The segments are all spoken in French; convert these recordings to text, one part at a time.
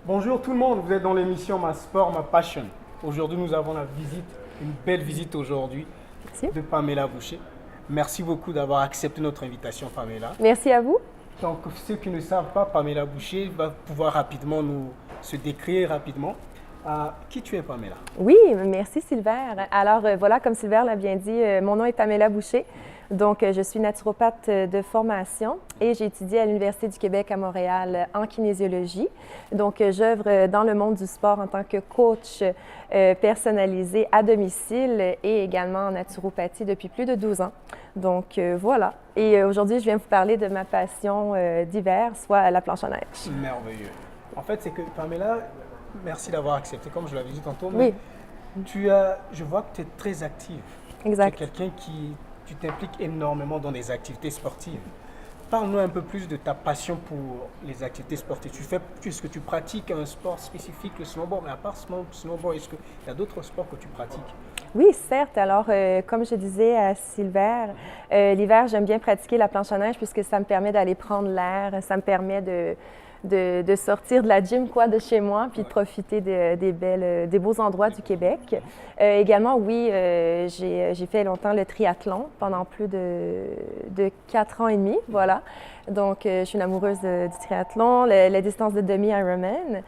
Bonjour tout le monde, vous êtes dans l'émission Ma Sport, Ma Passion. Aujourd'hui, nous avons une belle visite aujourd'hui Merci. de Pamela Boucher. Merci beaucoup d'avoir accepté notre invitation, Pamela. Merci à vous. Donc, ceux qui ne savent pas, Pamela Boucher va pouvoir rapidement se décrire rapidement. Qui tu es, Pamela? Oui, merci Sylvain. Alors voilà, comme Sylvain l'a bien dit, mon nom est Pamela Boucher. Donc, je suis naturopathe de formation et j'ai étudié à l'Université du Québec à Montréal en kinésiologie. Donc, j'œuvre dans le monde du sport en tant que coach personnalisé à domicile et également en naturopathie depuis plus de 12 ans. Donc, voilà. Et aujourd'hui, je viens vous parler de ma passion d'hiver, soit la planche à neige. Merveilleux. En fait, c'est que Pamela, merci d'avoir accepté, comme je l'avais dit tantôt, Oui. mais je vois que tu es très active. Exact. Tu es quelqu'un tu t'impliques énormément dans les activités sportives. Parle-nous un peu plus de ta passion pour les activités sportives. Est-ce que tu pratiques un sport spécifique, le snowboard? Mais à part snowboard, est-ce qu'il y a d'autres sports que tu pratiques? Oui, certes. Alors, comme je disais à Sylvain, l'hiver, j'aime bien pratiquer la planche à neige puisque ça me permet d'aller prendre l'air, ça me permet de sortir de la gym, de chez moi, puis de profiter des beaux endroits du Québec. Également, oui, j'ai fait longtemps le triathlon pendant plus de 4 ans et demi, voilà. Donc, je suis une amoureuse du triathlon, la distance de demi-Ironman.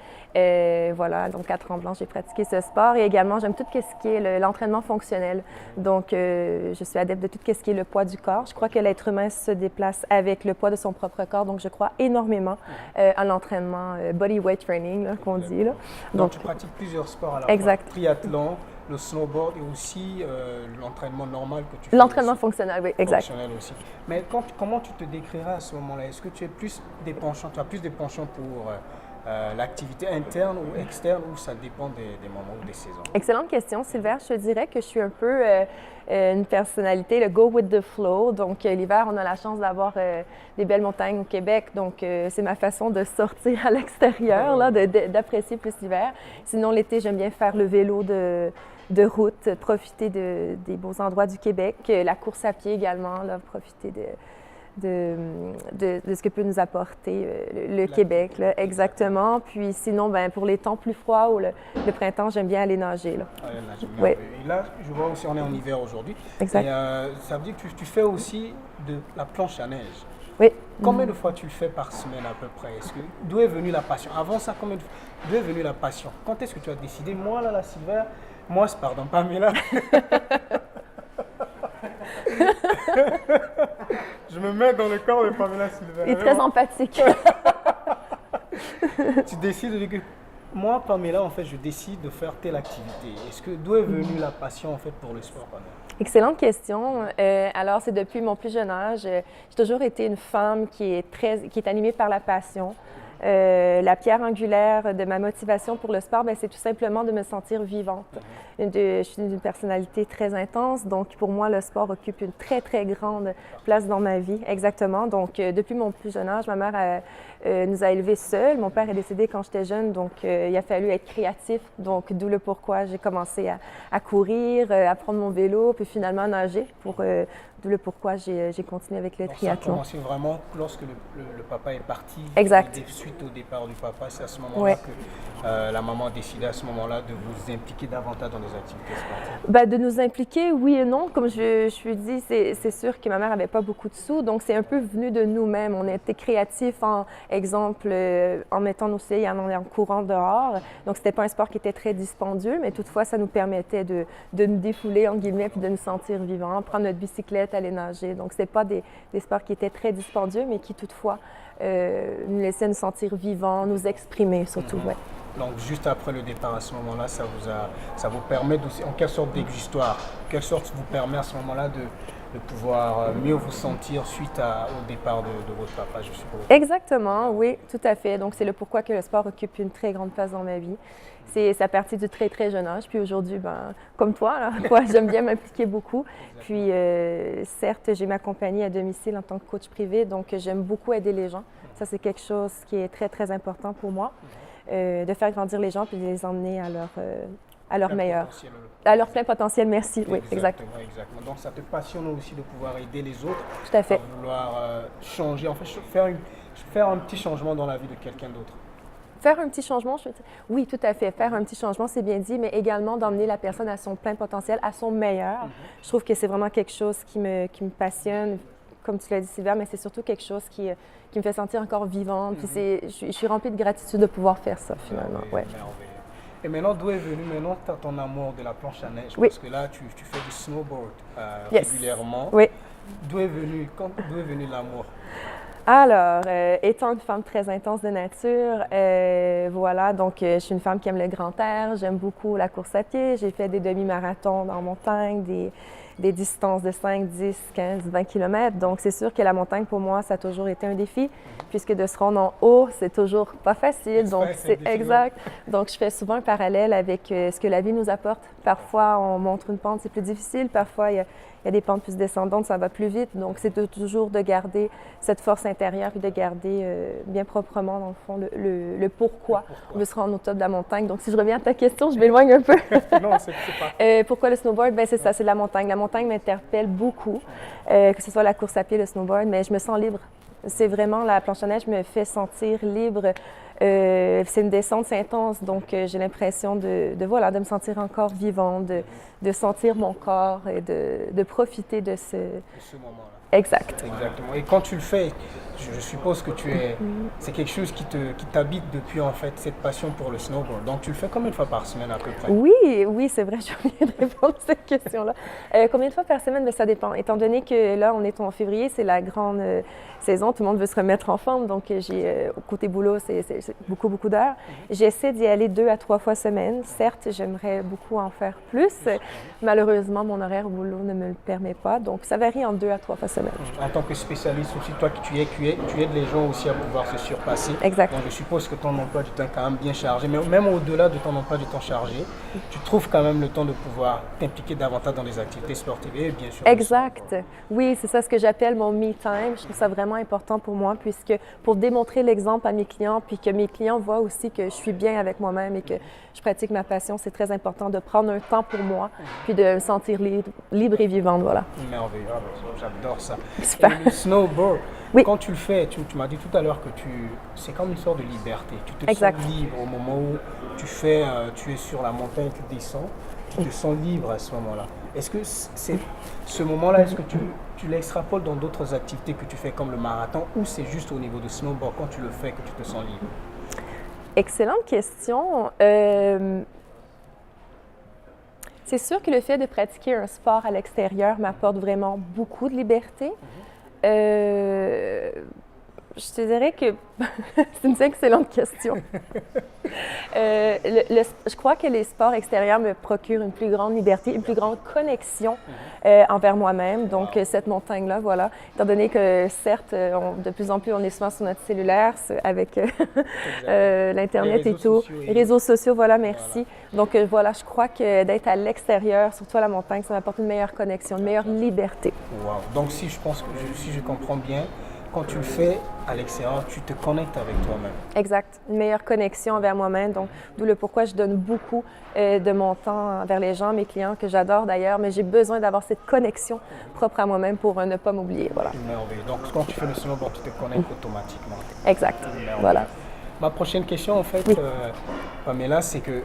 Voilà, donc 4 ans blancs, j'ai pratiqué ce sport. Et également, j'aime tout ce qui est l'entraînement fonctionnel. Donc, je suis adepte de tout ce qui est le poids du corps. Je crois que l'être humain se déplace avec le poids de son propre corps. Donc, je crois énormément à l'entraînement body weight training, qu'on dit. Là. Donc, tu pratiques plusieurs sports à la fois. Exact. Triathlon, le snowboard et aussi l'entraînement normal que tu fais. L'entraînement fonctionnel, oui, exact. Fonctionnel aussi. Mais comment tu te décriras à ce moment-là? Est-ce que tu as plus des penchants pour l'activité interne ou externe, ou ça dépend des moments ou des saisons? Excellente question, Sylvain. Je te dirais que je suis un peu une personnalité, le go with the flow. Donc, l'hiver, on a la chance d'avoir des belles montagnes au Québec. Donc, c'est ma façon de sortir à l'extérieur, d'apprécier plus l'hiver. Sinon, l'été, j'aime bien faire le vélo de route, profiter des beaux endroits du Québec. La course à pied également, profiter de ce que peut nous apporter le Québec, là, exactement. Puis sinon, pour les temps plus froids ou le printemps, j'aime bien aller nager. Là. Oui. Et là, je vois aussi, on est en hiver aujourd'hui. Exact. Et ça veut dire que tu fais aussi de la planche à neige. Oui. Combien de fois tu le fais par semaine à peu près? D'où est venue la passion? Avant ça, d'où est venue la passion? Quand est-ce que tu as décidé, pardon, Pamela. Je me mets dans le corps de Pamela Silver. Il est très empathique. Tu décides de dire que moi, Pamela, en fait, je décide de faire telle activité. D'où est venue la passion en fait pour le sport, Pamela? Excellente question. Alors, c'est depuis mon plus jeune âge. J'ai toujours été une femme qui est animée par la passion. La pierre angulaire de ma motivation pour le sport, c'est tout simplement de me sentir vivante. Je suis d'une personnalité très intense, donc pour moi, le sport occupe une très, très grande place dans ma vie, exactement. Donc, depuis mon plus jeune âge, ma mère nous a élevés seuls. Mon père est décédé quand j'étais jeune, donc il a fallu être créatif. Donc, d'où le pourquoi j'ai commencé à courir, à prendre mon vélo, puis finalement à nager, d'où le pourquoi j'ai continué avec le triathlon. Ça a commencé vraiment lorsque le papa est parti. Exact. Suite au départ du papa, c'est à ce moment-là que la maman a décidé à ce moment-là de vous impliquer davantage dans les activités sportives? De nous impliquer, oui et non. Comme je lui dis, c'est sûr que ma mère n'avait pas beaucoup de sous, donc c'est un peu venu de nous-mêmes. On était créatifs, en mettant nos filles en courant dehors. Donc, c'était pas un sport qui était très dispendieux, mais toutefois, ça nous permettait de nous défouler, en guillemets, puis de nous sentir vivants, prendre notre bicyclette, aller nager. Donc, c'est pas des sports qui étaient très dispendieux, mais qui toutefois nous laissaient nous sentir vivants, nous exprimer surtout. Ouais. Donc, juste après le départ, à ce moment-là, ça vous permet, en quelle sorte d'exutoire, quelle sorte vous permet à ce moment-là de pouvoir mieux vous sentir suite au départ de votre papa, je suppose? Exactement, oui, tout à fait. Donc, c'est le pourquoi que le sport occupe une très grande place dans ma vie. C'est à partir du très, très jeune âge. Puis aujourd'hui, comme toi, j'aime bien m'impliquer beaucoup. Puis, certes, j'ai ma compagnie à domicile en tant que coach privé, donc j'aime beaucoup aider les gens. Ça, c'est quelque chose qui est très, très important pour moi. De faire grandir les gens puis de les emmener à leur meilleur, à leur plein potentiel. Merci. Oui, exactement. Donc, ça te passionne aussi de pouvoir aider les autres. Tout à fait. À vouloir changer, en fait, faire un petit changement dans la vie de quelqu'un d'autre. Faire un petit changement, oui, tout à fait. Faire un petit changement, c'est bien dit, mais également d'emmener la personne à son plein potentiel, à son meilleur. Je trouve que c'est vraiment quelque chose qui me passionne, comme tu l'as dit, Sylvain, mais c'est surtout quelque chose qui me fait sentir encore vivante. Puis je suis remplie de gratitude de pouvoir faire ça, finalement. Ouais. Et maintenant, d'où est venu maintenant ton amour de la planche à neige? Oui. Parce que là, tu fais du snowboard Yes. régulièrement. Oui. D'où est venu l'amour? Alors, étant une femme très intense de nature, voilà, donc je suis une femme qui aime le grand air, j'aime beaucoup la course à pied, j'ai fait des demi-marathons en montagne, des distances de 5, 10, 15, 20 km. Donc, c'est sûr que la montagne, pour moi, ça a toujours été un défi, puisque de se rendre en haut, c'est toujours pas facile. Donc, c'est exact. Donc, je fais souvent un parallèle avec ce que la vie nous apporte. Parfois, on montre une pente, c'est plus difficile. Parfois, il y a des pentes plus descendantes, ça va plus vite. Donc, c'est toujours de garder cette force intérieure et de garder bien proprement, dans le fond, le pourquoi de se rendre au top de la montagne. Donc, si je reviens à ta question, je m'éloigne un peu. Non, c'est pas. Pourquoi le snowboard? Bien, c'est ça, c'est la montagne. La montagne m'interpelle beaucoup, que ce soit la course à pied, le snowboard, mais je me sens libre. C'est vraiment, la planche à neige me fait sentir libre. C'est une descente, c'est intense, donc j'ai l'impression de me sentir encore vivante, de sentir mon corps et de profiter de ce moment-là. Exact. Exactement. Et quand tu le fais, je suppose que c'est quelque chose qui t'habite depuis en fait cette passion pour le snowboard. Donc tu le fais combien de fois par semaine à peu près? Oui, c'est vrai, j'ai oublié de répondre à cette question-là. Combien de fois par semaine? Bien, ça dépend. Étant donné que là, on est en février, c'est la grande saison, tout le monde veut se remettre en forme. Donc côté boulot, c'est beaucoup d'heures. J'essaie d'y aller 2 à 3 fois semaine. Certes, j'aimerais beaucoup en faire plus. Malheureusement, mon horaire au boulot ne me le permet pas. Donc ça varie en 2 à 3 fois semaine. En tant que spécialiste aussi, toi qui tu aides les gens aussi à pouvoir se surpasser. Exact. Donc je suppose que ton emploi du temps est quand même bien chargé, mais même au-delà de ton emploi du temps chargé, tu trouves quand même le temps de pouvoir t'impliquer davantage dans les activités sportives et bien sûr. Exact. Oui, c'est ça ce que j'appelle mon me time. Je trouve ça vraiment important pour moi, puisque pour démontrer l'exemple à mes clients, puis que mes clients voient aussi que je suis bien avec moi-même et que je pratique ma passion, c'est très important de prendre un temps pour moi, puis de me sentir libre et vivante, voilà. Merveilleux, j'adore ça. Super. Et le snowboard, oui. Quand tu le fais, tu m'as dit tout à l'heure que c'est comme une sorte de liberté. Tu te exact. sens libre au moment où tu es sur la montagne, tu descends, tu te sens libre à ce moment-là. Est-ce que ce moment-là, est-ce que tu l'extrapoles dans d'autres activités que tu fais comme le marathon ou c'est juste au niveau de snowboard quand tu le fais que tu te sens libre? Excellente question. C'est sûr que le fait de pratiquer un sport à l'extérieur m'apporte vraiment beaucoup de liberté. Je te dirais que c'est une excellente question. Je crois que les sports extérieurs me procurent une plus grande liberté, une plus grande connexion envers moi-même. Donc, cette montagne-là, voilà. Étant donné que, certes, de plus en plus, on est souvent sur notre cellulaire avec l'Internet et tout. Les réseaux sociaux, voilà, merci. Donc, voilà, je crois que d'être à l'extérieur, surtout à la montagne, ça m'apporte une meilleure connexion, une meilleure liberté. Wow. Donc, si je comprends bien, quand tu le fais à l'extérieur, tu te connectes avec toi-même. Exact. Une meilleure connexion envers moi-même. Donc, d'où le pourquoi je donne beaucoup de mon temps envers les gens, mes clients, que j'adore d'ailleurs, mais j'ai besoin d'avoir cette connexion propre à moi-même pour ne pas m'oublier. Voilà. Merveilleux. Donc, quand tu fais le snowboard, tu te connectes automatiquement. Exact. Voilà. Ma prochaine question, en fait, Pamela, c'est que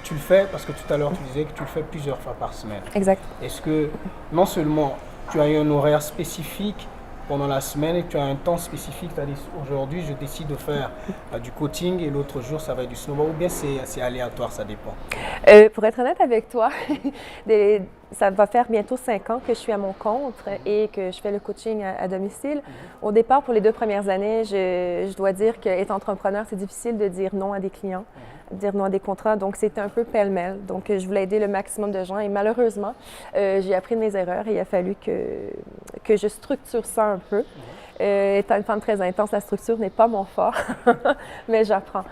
tu le fais, parce que tout à l'heure, tu disais que tu le fais plusieurs fois par semaine. Exact. Est-ce que, non seulement tu as eu un horaire spécifique pendant la semaine et tu as un temps spécifique, tu as dit aujourd'hui je décide de faire du coaching et l'autre jour ça va être du snowboard, ou bien c'est aléatoire, ça dépend? Pour être honnête avec toi, ça va faire bientôt 5 ans que je suis à mon compte et que je fais le coaching à domicile. Au départ, pour les 2 premières années, je dois dire qu'être entrepreneur, c'est difficile de dire non à des clients, dire non à des contrats, donc c'était un peu pêle-mêle. Donc je voulais aider le maximum de gens et malheureusement, j'ai appris de mes erreurs et il a fallu que je structure ça un peu. Étant une femme très intense, la structure n'est pas mon fort, mais j'apprends.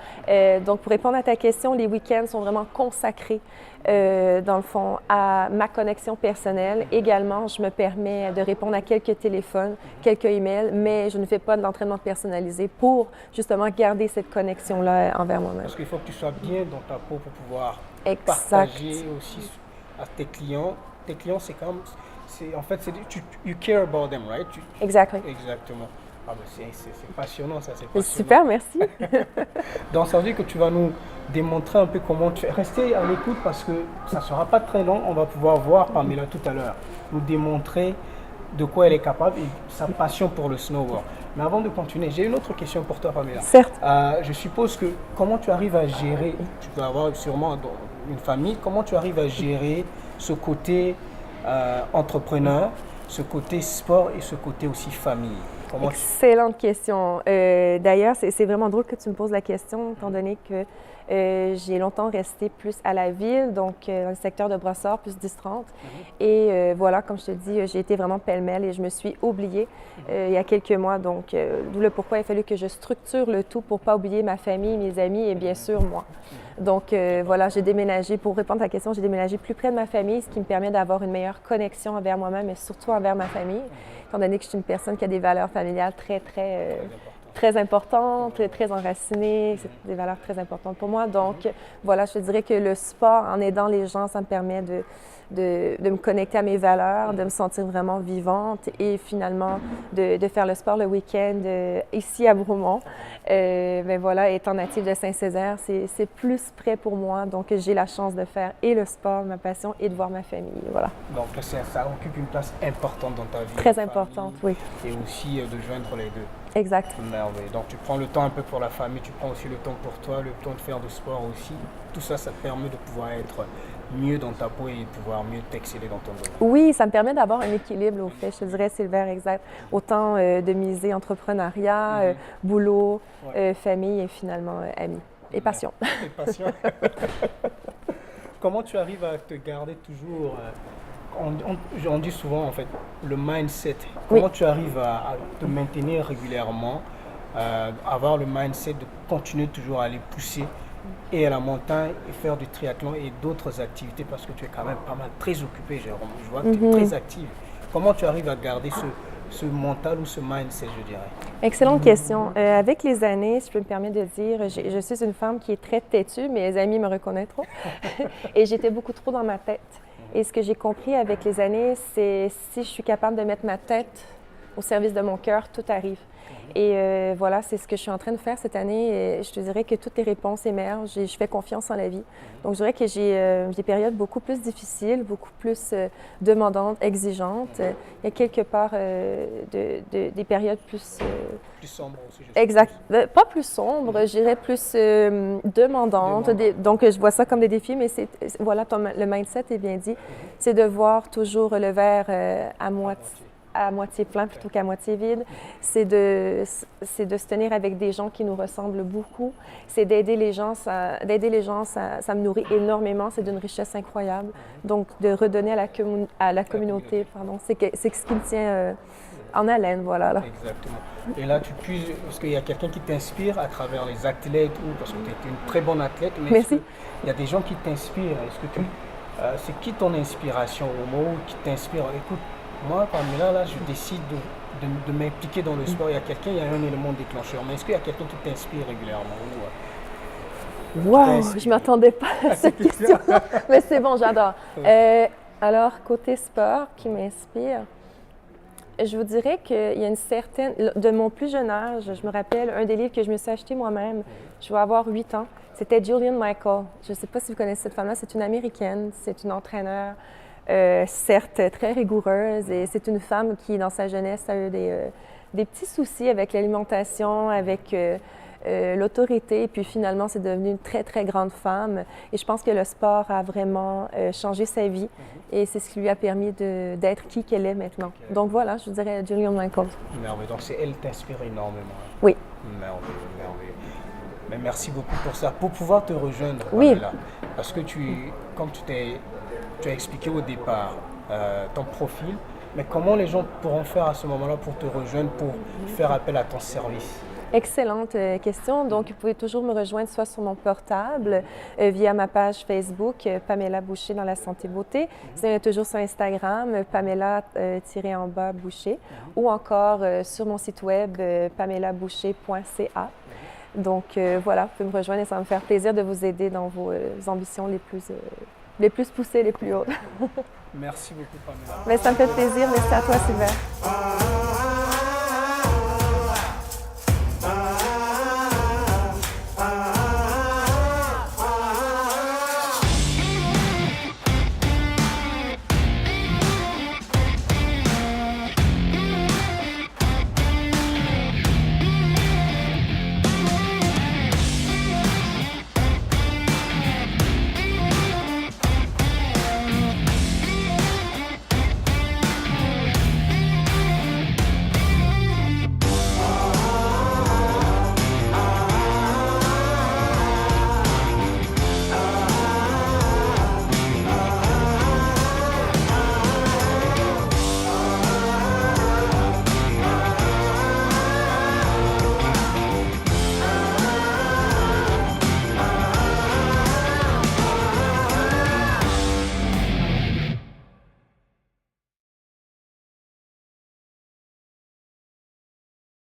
Donc, pour répondre à ta question, les week-ends sont vraiment consacrés, dans le fond, à ma connexion personnelle. Également, je me permets de répondre à quelques téléphones, quelques emails, mais je ne fais pas de l'entraînement personnalisé pour, justement, garder cette connexion-là envers moi-même. Parce qu'il faut que tu sois bien dans ta peau pour pouvoir partager aussi à tes clients. Tes clients, c'est comme... En fait, you care about them, right? Exactly. Exactement. Ah, c'est passionnant, ça, c'est C'est passionnant. super, merci. Donc, ça veut dire que tu vas nous démontrer un peu comment tu fais. Restez à l'écoute parce que ça ne sera pas très long. On va pouvoir voir Pamela tout à l'heure, nous démontrer de quoi elle est capable et sa passion pour le snowboard. Mais avant de continuer, j'ai une autre question pour toi, Pamela. Certes. Je suppose que comment tu arrives à gérer, tu peux avoir sûrement une famille, comment tu arrives à gérer ce côté entrepreneur, ce côté sport et ce côté aussi famille? Excellente question. D'ailleurs, c'est vraiment drôle que tu me poses la question, étant donné que j'ai longtemps resté plus à la ville, donc dans le secteur de Brossard, plus 10-30. Et voilà, comme je te dis, j'ai été vraiment pêle-mêle et je me suis oubliée il y a quelques mois. Donc, d'où le pourquoi il a fallu que je structure le tout pour ne pas oublier ma famille, mes amis et bien sûr moi. Donc, voilà, j'ai déménagé, pour répondre à ta question, j'ai déménagé plus près de ma famille, ce qui me permet d'avoir une meilleure connexion envers moi-même et surtout envers ma famille, étant donné que je suis une personne qui a des valeurs familiales très importantes, très enracinées. C'est des valeurs très importantes pour moi. Donc, voilà, je te dirais que le sport, en aidant les gens, ça me permet de me connecter à mes valeurs, de me sentir vraiment vivante et finalement de faire le sport le week-end ici à Bromont. Mais voilà, étant native de Saint-Césaire, c'est plus près pour moi. Donc, j'ai la chance de faire et le sport, ma passion, et de voir ma famille. Voilà. Donc, ça occupe une place importante dans ta vie. Très importante, oui. Et aussi de joindre les deux. Exact. Merveille. Donc, tu prends le temps un peu pour la famille, tu prends aussi le temps pour toi, le temps de faire du sport aussi. Tout ça, ça te permet de pouvoir être mieux dans ta peau et pouvoir mieux t'exceller dans ton domaine. Oui, ça me permet d'avoir un équilibre au fait, je te dirais, Sylvain, exact. Autant de miser entrepreneuriat, boulot, famille et finalement amis. Et passion. Et passion. Comment tu arrives à te garder toujours, on dit souvent en fait, le mindset. Comment tu arrives à te maintenir régulièrement, avoir le mindset de continuer toujours à aller pousser et à la montagne et faire du triathlon et d'autres activités parce que tu es quand même pas mal très occupé, Jérôme. Je vois que tu es très active. Comment tu arrives à garder ce mental ou ce mindset, je dirais? Excellente question. Avec les années, si je peux me permettre de dire, je suis une femme qui est très têtue, mes amis me reconnaîtront, et j'étais beaucoup trop dans ma tête. Et ce que j'ai compris avec les années, c'est si je suis capable de mettre ma tête au service de mon cœur, tout arrive. Et voilà, c'est ce que je suis en train de faire cette année. Et je te dirais que toutes les réponses émergent et je fais confiance en la vie. Donc, je dirais que j'ai des périodes beaucoup plus difficiles, beaucoup plus demandantes, exigeantes. Il y a quelque part des périodes plus... plus sombres aussi, je Exact. Pas plus sombres, je dirais plus demandantes. Donc, je vois ça comme des défis, mais voilà, le mindset est bien dit. C'est de voir toujours le verre à moitié plein plutôt qu'à moitié vide. C'est de se tenir avec des gens qui nous ressemblent beaucoup. C'est d'aider les gens. Ça me nourrit énormément. C'est d'une richesse incroyable. Donc, de redonner à la communauté, pardon, c'est ce qui me tient en haleine, voilà. Là. Exactement. Et là, tu puisses, parce qu'il y a quelqu'un qui t'inspire à travers les athlètes, ou parce que tu es une très bonne athlète, mais merci. Il y a des gens qui t'inspirent. Est-ce que c'est qui ton inspiration au mot qui t'inspire? Écoute, moi, Pamela, là, je décide de m'impliquer dans le sport. Il y a un élément déclencheur. Mais est-ce qu'il y a quelqu'un qui t'inspire régulièrement? Wow, je ne m'attendais pas à cette question. Mais c'est bon, j'adore. Alors, côté sport qui m'inspire, je vous dirais qu'il y a une certaine... De mon plus jeune âge, je me rappelle un des livres que je me suis acheté moi-même. Je vais avoir 8 ans. C'était Jillian Michael. Je ne sais pas si vous connaissez cette femme-là. C'est une Américaine. C'est une entraîneur. Certes très rigoureuse, et c'est une femme qui, dans sa jeunesse, a eu des petits soucis avec l'alimentation, avec l'autorité, et puis finalement, c'est devenu une très, très grande femme. Et je pense que le sport a vraiment changé sa vie, et c'est ce qui lui a permis d'être qui qu'elle est maintenant. Donc voilà, je dirais Jillian Michael. Merveilleux. Donc elle t'inspire énormément. Oui. Merveilleux, merveilleux. Mais merci beaucoup pour ça. Pour pouvoir te rejoindre, oui. Pamela, parce que comme tu as expliqué au départ ton profil, mais comment les gens pourront faire à ce moment-là pour te rejoindre, pour faire appel à ton service? Excellente question. Donc, vous pouvez toujours me rejoindre soit sur mon portable, via ma page Facebook, Pamela Boucher dans la santé beauté, toujours sur Instagram, Pamela-Boucher, ou encore sur mon site web, pamelaboucher.ca. Donc, voilà, vous pouvez me rejoindre et ça va me faire plaisir de vous aider dans vos ambitions les plus poussées, les plus hautes. Merci beaucoup, Pamela. Mais ça me fait plaisir. Merci à toi, Sylvain.